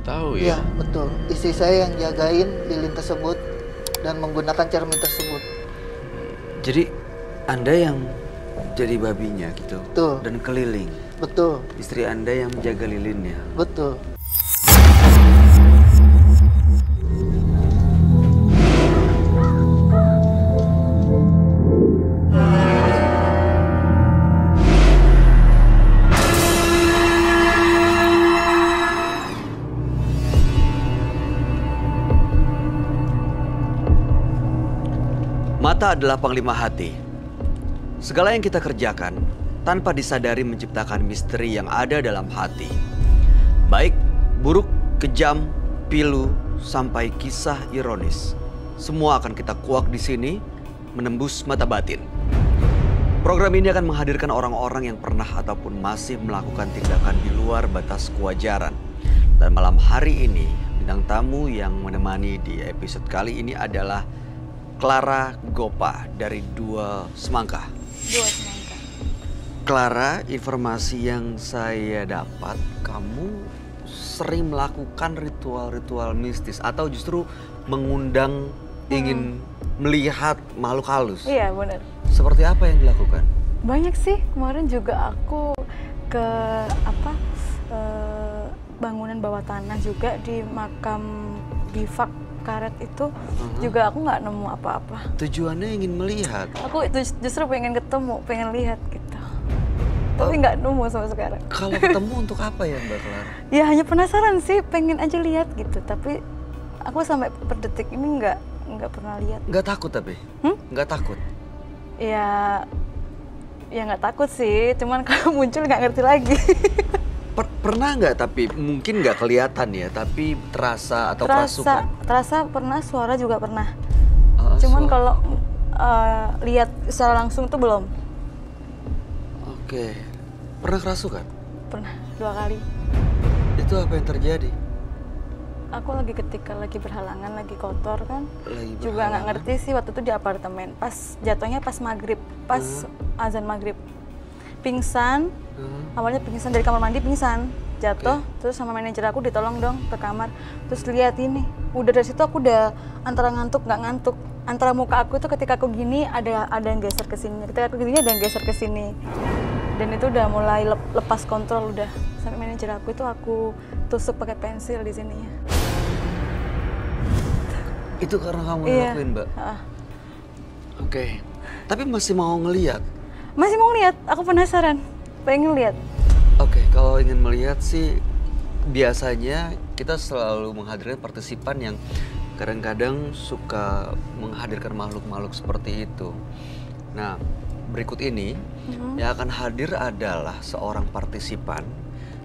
tahu Iya, ya? betul. Istri saya yang jagain lilin tersebut dan menggunakan cermin tersebut. Jadi Anda yang jadi babinya gitu? Betul. Dan keliling? Betul. Istri Anda yang menjaga lilinnya? Betul. Mata adalah panglima hati. Segala yang kita kerjakan tanpa disadari menciptakan misteri yang ada dalam hati. Baik, buruk, kejam, pilu, sampai kisah ironis. Semua akan kita kuak di sini, menembus mata batin. Program ini akan menghadirkan orang-orang yang pernah ataupun masih melakukan tindakan di luar batas kewajaran. Dan malam hari ini, bintang tamu yang menemani di episode kali ini adalah Clara Gopa dari Dua Semangka. Dua Semangka. Clara, informasi yang saya dapat, kamu sering melakukan ritual-ritual mistis atau justru mengundang ingin melihat makhluk halus. Iya, benar. Seperti apa yang dilakukan? Banyak sih. Kemarin juga aku ke bangunan bawah tanah juga di makam bifak karet itu juga aku nggak nemu apa-apa. Tujuannya ingin melihat? Aku itu justru pengen ketemu, pengen lihat gitu. Tapi nggak nemu sampai sekarang. Kalau ketemu untuk apa ya Mbak Clara? Ya hanya penasaran sih, pengen aja lihat gitu. Tapi aku sampai per detik ini nggak pernah lihat. Nggak takut tapi? Nggak takut? Ya nggak takut sih. Cuman kalau muncul nggak ngerti lagi. Pernah nggak tapi mungkin nggak kelihatan ya, tapi terasa atau kerasukan? Terasa pernah, suara juga pernah. Cuman kalau lihat secara langsung tuh belum. Oke, pernah kerasukan? Pernah 2 kali. Itu apa yang terjadi? Aku ketika lagi berhalangan, lagi kotor kan. Juga nggak ngerti sih waktu itu di apartemen. Pas jatuhnya pas maghrib, pas azan maghrib. Pingsan, awalnya pingsan dari kamar mandi, pingsan, jatuh, terus sama manajer aku ditolong dong ke kamar, terus lihat ini, udah dari situ aku udah antara ngantuk nggak ngantuk, antara muka aku tuh ketika aku gini ada yang geser ke sini, ketika aku gini ada yang geser ke sini, dan itu udah mulai lepas kontrol udah, sampai manajer aku itu aku tusuk pakai pensil di sininya. Itu karena kamu ngelakuin, Mbak? Oke, tapi masih mau ngelihat? Masih mau lihat, aku penasaran, pengen lihat. Oke, kalau ingin melihat sih biasanya kita selalu menghadirkan partisipan yang kadang-kadang suka menghadirkan makhluk-makhluk seperti itu. Nah, berikut ini yang akan hadir adalah seorang partisipan.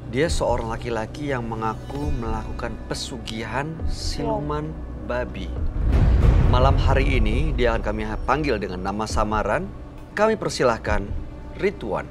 Dia seorang laki-laki yang mengaku melakukan pesugihan siluman babi. Malam hari ini dia akan kami panggil dengan nama samaran. Kami persilahkan Ridwan.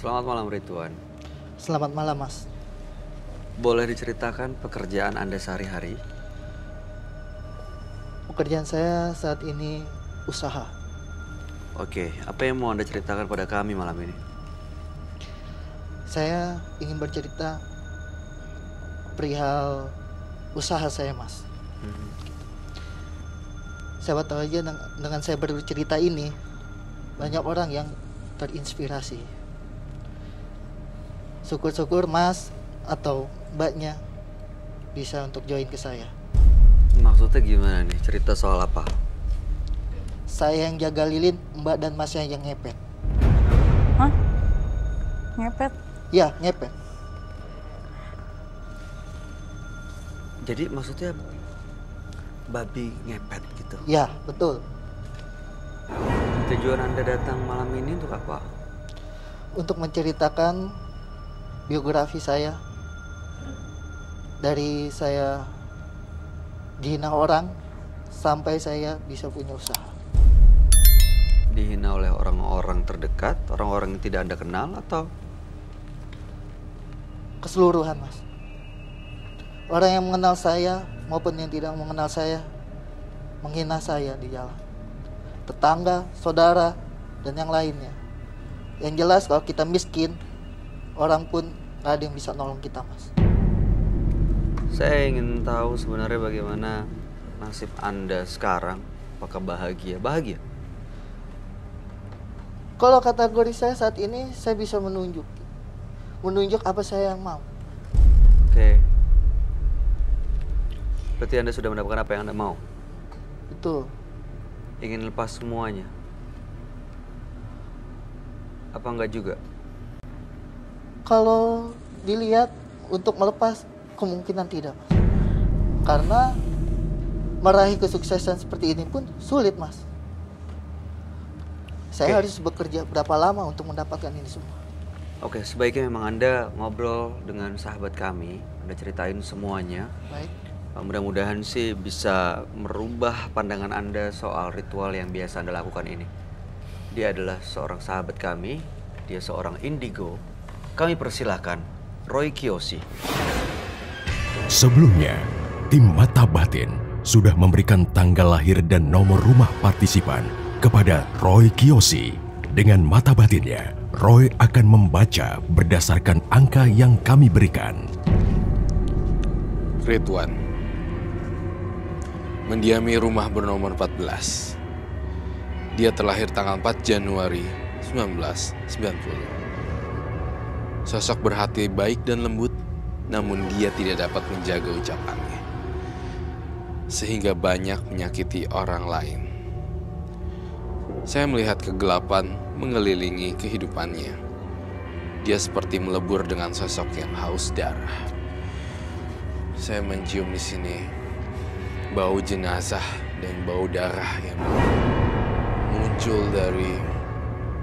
Selamat malam Ridwan. Selamat malam, Mas. Boleh diceritakan pekerjaan Anda sehari-hari? Pekerjaan saya saat ini usaha. Oke, apa yang mau Anda ceritakan pada kami malam ini? Saya ingin bercerita perihal usaha saya, Mas. Siapa tahu aja dengan saya bercerita ini, banyak orang yang terinspirasi. Syukur-syukur Mas atau Mbaknya bisa untuk join ke saya. Maksudnya gimana nih? Cerita soal apa? Saya yang jaga lilin, Mbak dan Masnya yang ngepet. Hah? Ngepet? Ya, ngepet. Jadi maksudnya babi ngepet gitu? Ya, betul. Tujuan Anda datang malam ini untuk apa? untuk menceritakan biografi saya. Dari saya dihina orang sampai saya bisa punya usaha. Dihina oleh orang-orang terdekat, orang-orang yang tidak Anda kenal, atau Keseluruhan, Mas. Orang yang mengenal saya maupun yang tidak mengenal saya menghina saya di jalan. Tetangga, saudara, dan yang lainnya. Yang jelas kalau kita miskin, orang pun gak ada yang bisa nolong kita, Mas. saya ingin tahu sebenarnya bagaimana nasib Anda sekarang? Apakah bahagia? Bahagia? Kalau kategori saya saat ini, saya bisa menunjuk apa saya yang mau. Oke. Berarti Anda sudah mendapatkan apa yang Anda mau? Betul. Ingin lepas semuanya? Apa enggak juga? Kalau dilihat untuk melepas, kemungkinan tidak, Mas. Karena meraih kesuksesan seperti ini pun sulit, Mas. Saya harus bekerja berapa lama untuk mendapatkan ini semua. Oke, sebaiknya memang Anda ngobrol dengan sahabat kami. Anda ceritain semuanya. Baik. Mudah-mudahan sih bisa merubah pandangan Anda soal ritual yang biasa Anda lakukan ini. Dia adalah seorang sahabat kami. Dia seorang indigo. Kami persilahkan Roy Kiyoshi. Sebelumnya, tim Mata Batin sudah memberikan tanggal lahir dan nomor rumah partisipan kepada Roy Kiyoshi. Dengan mata batinnya, Roy akan membaca berdasarkan angka yang kami berikan. Ridwan mendiami rumah bernomor 14. Dia terlahir tanggal 4 Januari 1990. Sosok berhati baik dan lembut, namun dia tidak dapat menjaga ucapannya, sehingga banyak menyakiti orang lain. Saya melihat kegelapan mengelilingi kehidupannya. Dia seperti melebur dengan sosok yang haus darah. Saya mencium di sini bau jenazah dan bau darah yang muncul dari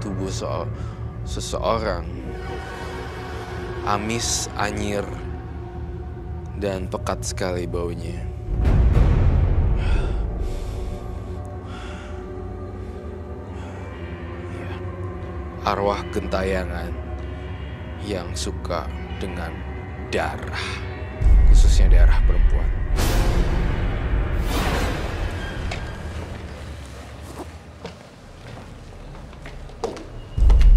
tubuh seseorang. Amis, anyir, dan pekat sekali baunya. Ya, arwah gentayangan yang suka dengan darah, khususnya darah perempuan.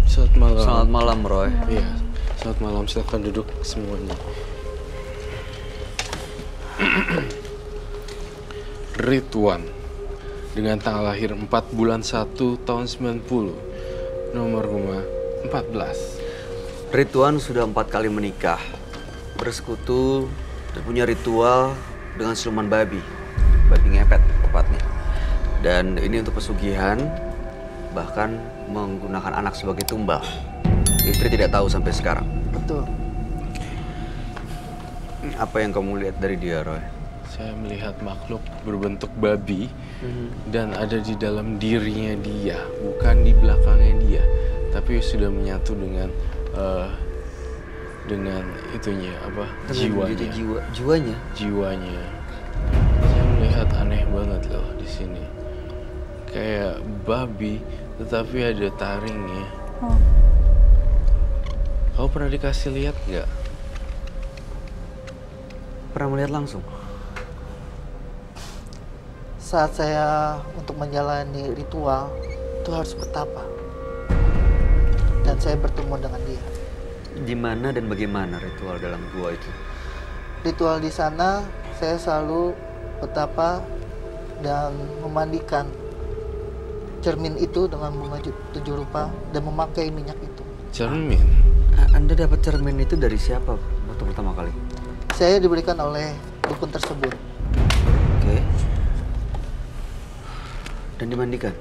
Selamat malam. Selamat malam, Roy. Iya, selamat malam. Silakan duduk semuanya. Ridwan dengan tanggal lahir 4 bulan 1 tahun 90, nomor rumah 14. Ridwan sudah 4 kali menikah, bersekutu dan punya ritual dengan siluman babi ngepet tepatnya. Dan ini untuk pesugihan, bahkan menggunakan anak sebagai tumbal. Istri tidak tahu sampai sekarang. Betul. Apa yang kamu lihat dari dia, Roy? Saya melihat makhluk berbentuk babi dan ada di dalam dirinya dia, bukan di belakangnya dia, tapi sudah menyatu dengan itunya apa? Jiwanya. Jiwanya. Jiwanya. Saya melihat aneh banget loh di sini. Kayak babi, tetapi ada taringnya. Kau pernah dikasih lihat nggak? Pernah melihat langsung? Saat saya untuk menjalani ritual itu harus bertapa. Dan saya bertemu dengan dia. Di mana dan bagaimana ritual dalam gua itu? Ritual di sana saya selalu bertapa dan memandikan cermin itu dengan bunga 7 rupa dan memakai minyak itu. Cermin? Anda dapat cermin itu dari siapa waktu pertama kali? Saya diberikan oleh dukun tersebut. Oke. Dan dimandikan?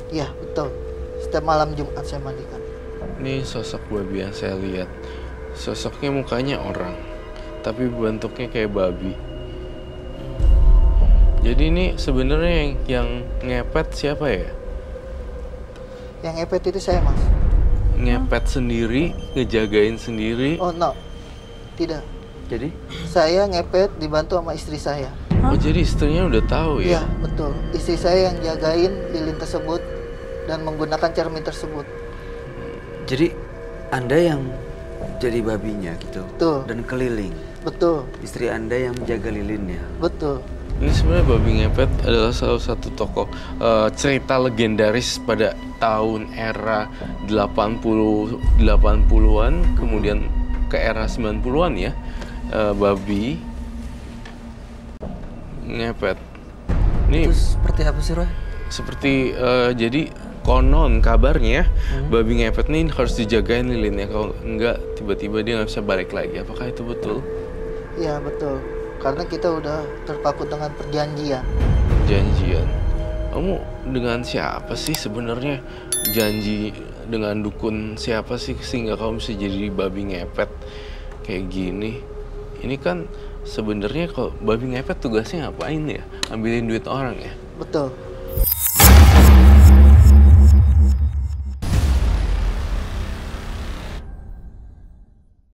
Iya, betul. Setiap malam Jumat saya mandikan. Ini sosok babi yang saya lihat. Sosoknya mukanya orang, tapi bentuknya kayak babi. Jadi ini sebenarnya yang ngepet siapa ya? Yang ngepet itu saya, Mas. ngepet sendiri, ngejagain sendiri. Oh no, tidak. Jadi? Saya ngepet dibantu sama istri saya. Oh jadi istrinya udah tahu ya? Iya, betul. Istri saya yang jagain lilin tersebut dan menggunakan cermin tersebut. Jadi Anda yang jadi babinya gitu? Betul. Dan keliling? Betul. Istri Anda yang menjaga lilinnya? Betul. Ini sebenarnya babi ngepet adalah salah satu tokoh cerita legendaris pada tahun era 80-an, kemudian ke era 90-an ya. Babi ngepet. Ini Itu seperti apa sih, Roy? seperti jadi konon kabarnya babi ngepet ini harus dijagain lilinnya, kalau enggak tiba-tiba dia nggak bisa balik lagi. Apakah itu betul? Iya, betul. Karena kita udah terpaku dengan perjanjian. Janjian. Kamu dengan siapa sih sebenarnya? Janji dengan dukun siapa sih sehingga kamu bisa jadi babi ngepet kayak gini? Ini kan sebenarnya kalau babi ngepet tugasnya ngapain ya? Ambilin duit orang ya? Betul.